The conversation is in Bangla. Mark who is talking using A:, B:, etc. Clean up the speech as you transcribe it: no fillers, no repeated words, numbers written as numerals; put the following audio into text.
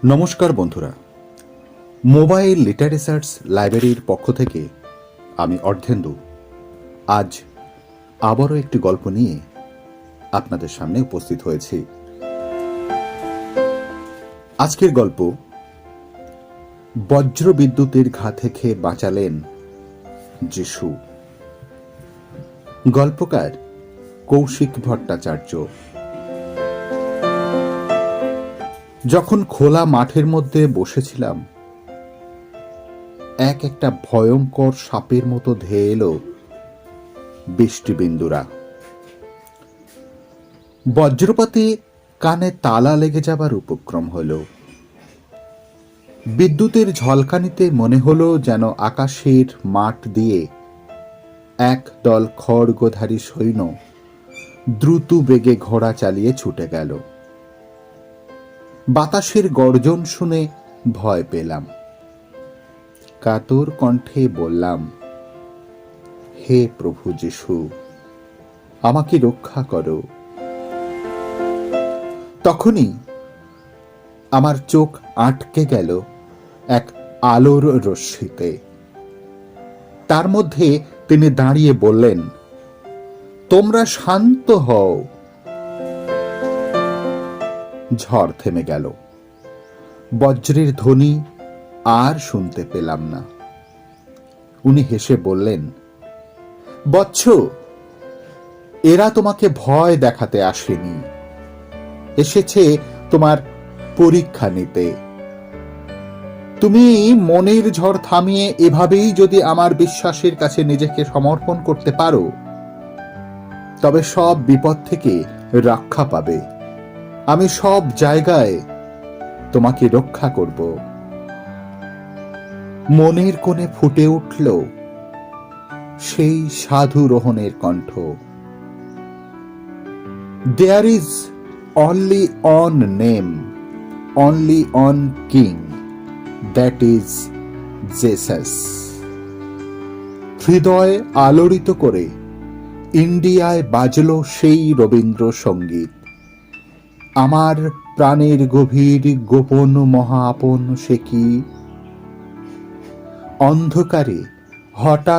A: নমস্কার বন্ধুরা, মোবাইল লিটারেচার্স লাইব্রেরির পক্ষ থেকে আমি অর্ধেন্দু আজ আবারও একটি গল্প নিয়ে আপনাদের সামনে উপস্থিত হয়েছি। আজকের গল্প বজ্র বিদ্যুতের ঘা থেকে বাঁচালেন যিশু। গল্পকার কৌশিক ভট্টাচার্য। যখন খোলা মাঠের মধ্যে বসেছিলাম, একটা ভয়ঙ্কর সাপের মতো ধেয়ে এলো বৃষ্টিবিন্দুরা। বজ্রপাতে কানে তালা লেগে যাবার উপক্রম হল। বিদ্যুতের ঝলকানিতে মনে হলো যেন আকাশের মাঠ দিয়ে এক দল খড়গধারী সৈন্য দ্রুত বেগে ঘোড়া চালিয়ে ছুটে গেল। বাতাসের গর্জন শুনে ভয় পেলাম। কাতর কণ্ঠে বললাম, হে প্রভু যিশু, আমাকে রক্ষা করো। তখনই আমার চোখ আটকে গেল এক আলোর রশ্মিতে। তার মধ্যে তিনি দাঁড়িয়ে বললেন, তোমরা শান্ত হও। ঝড় থেমে গেল। বজ্রের ধ্বনি আর শুনতে পেলাম না। উনি হেসে বললেন, বৎস, এরা তোমাকে ভয় দেখাতে আসেনি, এসেছে তোমার পরীক্ষা নিতে। তুমি মনের ঝড় থামিয়ে এভাবেই যদি আমার বিশ্বাসের কাছে নিজেকে সমর্পণ করতে পারো, তবে সব বিপদ থেকে রক্ষা পাবে। আমি সব জায়গায় তোমাকে রক্ষা করব। মনের কোণে ফুটে উঠল সেই সাধু রোহনের কণ্ঠ। There is only one name, only one king, that is Jesus. হৃদয় আলোড়িত করে ইন্ডিয়ায় বাজল সেই রবীন্দ্রসঙ্গীত। আমার প্রাণের গভীর গোপন মহা আপন সে কি? অন্ধকারে হঠাৎ